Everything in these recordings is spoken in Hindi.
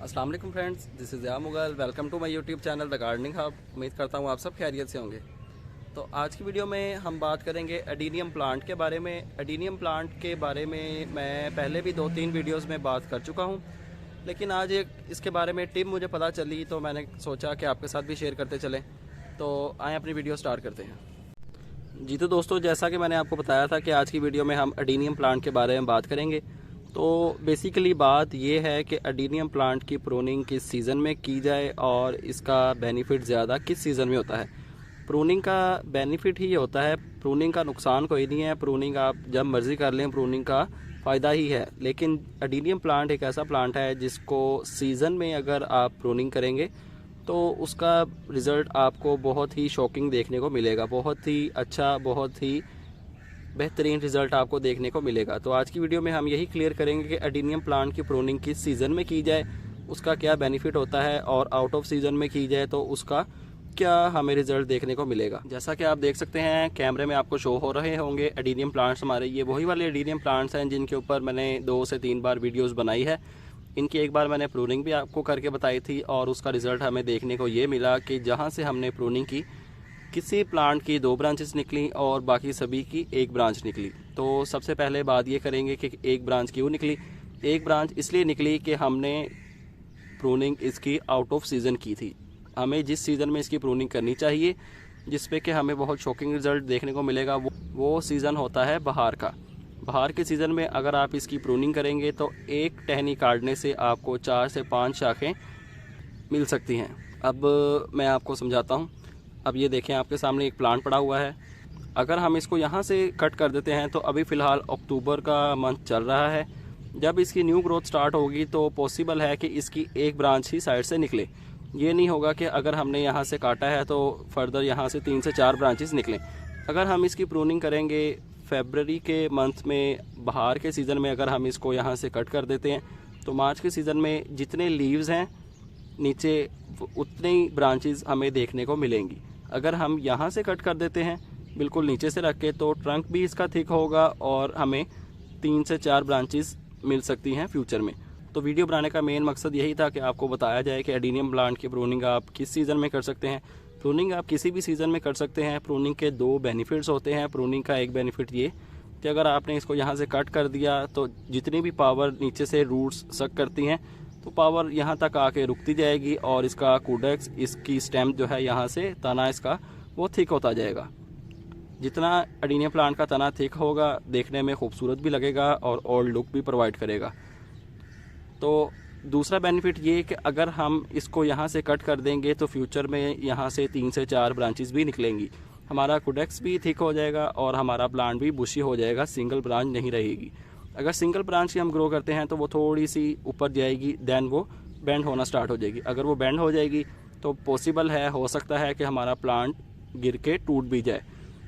अस्सलाम वालेकुम फ्रेंड्स, दिस इज़ या Mughal. Welcome to my YouTube channel the gardening hub. उम्मीद करता हूँ आप सब खैरियत से होंगे। तो आज की वीडियो में हम बात करेंगे एडीनियम प्लांट के बारे में। एडीनियम प्लांट के बारे में मैं पहले भी 2-3 वीडियोस में बात कर चुका हूँ, लेकिन आज एक इसके बारे में टिप मुझे पता चली तो मैंने सोचा कि आपके साथ भी शेयर करते चलें। तो आए अपनी वीडियो स्टार्ट करते हैं। जी तो दोस्तों, जैसा कि मैंने आपको बताया था कि आज की वीडियो में हम एडीनियम प्लांट के बारे में बात करेंगे। तो बेसिकली बात ये है कि एडीनियम प्लांट की प्रूनिंग किस सीज़न में की जाए और इसका बेनिफिट ज़्यादा किस सीज़न में होता है। प्रूनिंग का बेनिफिट ही होता है, प्रूनिंग का नुकसान कोई नहीं है। प्रूनिंग आप जब मर्ज़ी कर लें, प्रूनिंग का फ़ायदा ही है। लेकिन एडीनियम प्लांट एक ऐसा प्लांट है जिसको सीज़न में अगर आप प्रूनिंग करेंगे तो उसका रिज़ल्ट आपको बहुत ही शॉकिंग देखने को मिलेगा, बहुत ही अच्छा, बहुत ही बेहतरीन रिज़ल्ट आपको देखने को मिलेगा। तो आज की वीडियो में हम यही क्लियर करेंगे कि एडीनियम प्लांट की प्रूनिंग किस सीज़न में की जाए, उसका क्या बेनिफिट होता है, और आउट ऑफ सीज़न में की जाए तो उसका क्या हमें रिज़ल्ट देखने को मिलेगा। जैसा कि आप देख सकते हैं कैमरे में आपको शो हो रहे होंगे एडीनियम प्लांट्स हमारे, ये वही वाले एडीनियम प्लांट्स हैं जिनके ऊपर मैंने 2 से 3 बार वीडियोज़ बनाई है। इनकी एक बार मैंने प्रूनिंग भी आपको करके बताई थी और उसका रिज़ल्ट हमें देखने को ये मिला कि जहाँ से हमने प्रूनिंग की, किसी प्लांट की 2 ब्रांचेस निकली और बाकी सभी की 1 ब्रांच निकली। तो सबसे पहले बात ये करेंगे कि 1 ब्रांच क्यों निकली। 1 ब्रांच इसलिए निकली कि हमने प्रूनिंग इसकी आउट ऑफ सीज़न की थी। हमें जिस सीज़न में इसकी प्रूनिंग करनी चाहिए, जिस पे कि हमें बहुत शॉकिंग रिज़ल्ट देखने को मिलेगा, वो सीज़न होता है बहार का। बहार के सीज़न में अगर आप इसकी प्रूनिंग करेंगे तो एक टहनी काटने से आपको 4 से 5 शाखें मिल सकती हैं। अब मैं आपको समझाता हूँ। अब ये देखें, आपके सामने एक प्लांट पड़ा हुआ है। अगर हम इसको यहाँ से कट कर देते हैं तो अभी फ़िलहाल अक्टूबर का मंथ चल रहा है। जब इसकी न्यू ग्रोथ स्टार्ट होगी तो पॉसिबल है कि इसकी एक ब्रांच ही साइड से निकले। ये नहीं होगा कि अगर हमने यहाँ से काटा है तो फर्दर यहाँ से 3 से 4 ब्रांचेस निकलें। अगर हम इसकी प्रूनिंग करेंगे फरवरी के मंथ में, बहार के सीज़न में, अगर हम इसको यहाँ से कट कर देते हैं तो मार्च के सीज़न में जितने लीव्स हैं नीचे उतनी ही ब्रांचेस हमें देखने को मिलेंगी। अगर हम यहाँ से कट कर देते हैं बिल्कुल नीचे से रख के, तो ट्रंक भी इसका थिक होगा और हमें 3 से 4 ब्रांचेस मिल सकती हैं फ्यूचर में। तो वीडियो बनाने का मेन मकसद यही था कि आपको बताया जाए कि एडीनियम प्लांट की प्रूनिंग आप किस सीज़न में कर सकते हैं। प्रूनिंग आप किसी भी सीज़न में कर सकते हैं। प्रूनिंग के 2 बेनिफिट्स होते हैं। प्रूनिंग का एक बेनिफिट ये कि अगर आपने इसको यहाँ से कट कर दिया तो जितनी भी पावर नीचे से रूट्स सक करती हैं तो पावर यहाँ तक आके रुकती जाएगी और इसका कूडेक्स, इसकी स्टेम जो है, यहाँ से तना इसका वो थिक होता जाएगा। जितना एडीनियम प्लांट का तना थिक होगा देखने में खूबसूरत भी लगेगा और ओल्ड लुक भी प्रोवाइड करेगा। तो दूसरा बेनिफिट ये कि अगर हम इसको यहाँ से कट कर देंगे तो फ्यूचर में यहाँ से 3 से 4 ब्रांचेस भी निकलेंगी। हमारा कूडेक्स भी थिक हो जाएगा और हमारा प्लांट भी बुशी हो जाएगा, सिंगल ब्रांच नहीं रहेगी। अगर सिंगल ब्रांच की हम ग्रो करते हैं तो वो थोड़ी सी ऊपर जाएगी, देन वो बेंड होना स्टार्ट हो जाएगी। अगर वो बेंड हो जाएगी तो पॉसिबल है, हो सकता है कि हमारा प्लांट गिर के टूट भी जाए।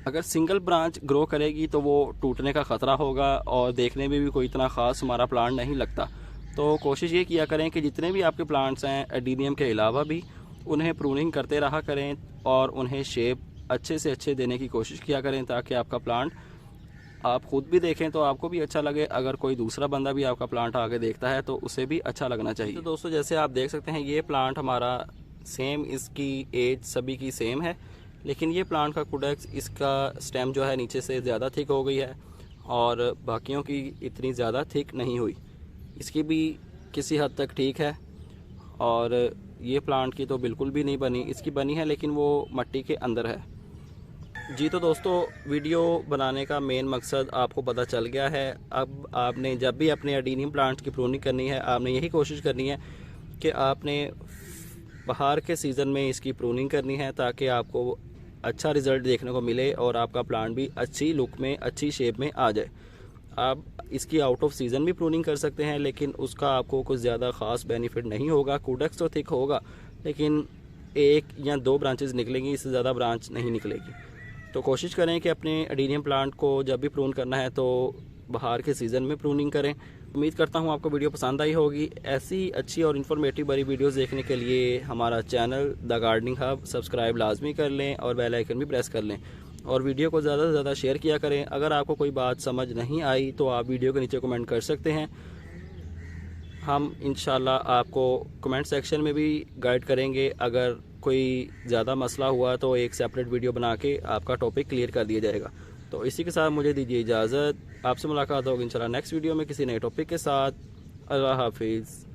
अगर सिंगल ब्रांच ग्रो करेगी तो वो टूटने का ख़तरा होगा और देखने में भी कोई इतना ख़ास हमारा प्लांट नहीं लगता। तो कोशिश ये किया करें कि जितने भी आपके प्लांट्स हैं एडीनियम के अलावा भी, उन्हें प्रूनिंग करते रहा करें और उन्हें शेप अच्छे से अच्छे देने की कोशिश किया करें, ताकि आपका प्लांट आप ख़ुद भी देखें तो आपको भी अच्छा लगे। अगर कोई दूसरा बंदा भी आपका प्लांट आगे देखता है तो उसे भी अच्छा लगना चाहिए। तो दोस्तों, जैसे आप देख सकते हैं ये प्लांट हमारा सेम, इसकी एज सभी की सेम है, लेकिन ये प्लांट का कूडेक्स, इसका स्टेम जो है नीचे से ज़्यादा थिक हो गई है और बाकियों की इतनी ज़्यादा थिक नहीं हुई। इसकी भी किसी हद तक ठीक है और ये प्लांट की तो बिल्कुल भी नहीं बनी। इसकी बनी है लेकिन वो मट्टी के अंदर है। जी तो दोस्तों, वीडियो बनाने का मेन मकसद आपको पता चल गया है। अब आपने जब भी अपने एडीनियम प्लांट की प्रूनिंग करनी है, आपने यही कोशिश करनी है कि आपने बहार के सीज़न में इसकी प्रूनिंग करनी है, ताकि आपको अच्छा रिज़ल्ट देखने को मिले और आपका प्लांट भी अच्छी लुक में, अच्छी शेप में आ जाए। आप इसकी आउट ऑफ सीज़न भी प्रूनिंग कर सकते हैं, लेकिन उसका आपको कुछ ज़्यादा ख़ास बेनिफिट नहीं होगा। कूडेक्स तो थिक होगा लेकिन 1 या 2 ब्रांचेस निकलेंगी, इससे ज़्यादा ब्रांच नहीं निकलेगी। तो कोशिश करें कि अपने एडीनियम प्लांट को जब भी प्रून करना है तो बहार के सीज़न में प्रूनिंग करें। उम्मीद करता हूँ आपको वीडियो पसंद आई होगी। ऐसी ही अच्छी और इन्फॉर्मेटिव बड़ी वीडियोस देखने के लिए हमारा channel the gardening hub subscribe लाजमी कर लें और बेल आइकन भी प्रेस कर लें और वीडियो को ज़्यादा से ज़्यादा शेयर किया करें। अगर आपको कोई बात समझ नहीं आई तो आप वीडियो के नीचे कमेंट कर सकते हैं। हम इंशाल्लाह आपको कमेंट सेक्शन में भी गाइड करेंगे। अगर कोई ज़्यादा मसला हुआ तो एक सेपरेट वीडियो बना के आपका टॉपिक क्लियर कर दिया जाएगा। तो इसी के साथ मुझे दीजिए इजाज़त। आपसे मुलाकात होगी इंशाल्लाह नेक्स्ट वीडियो में किसी नए टॉपिक के साथ। अल्लाह हाफिज़।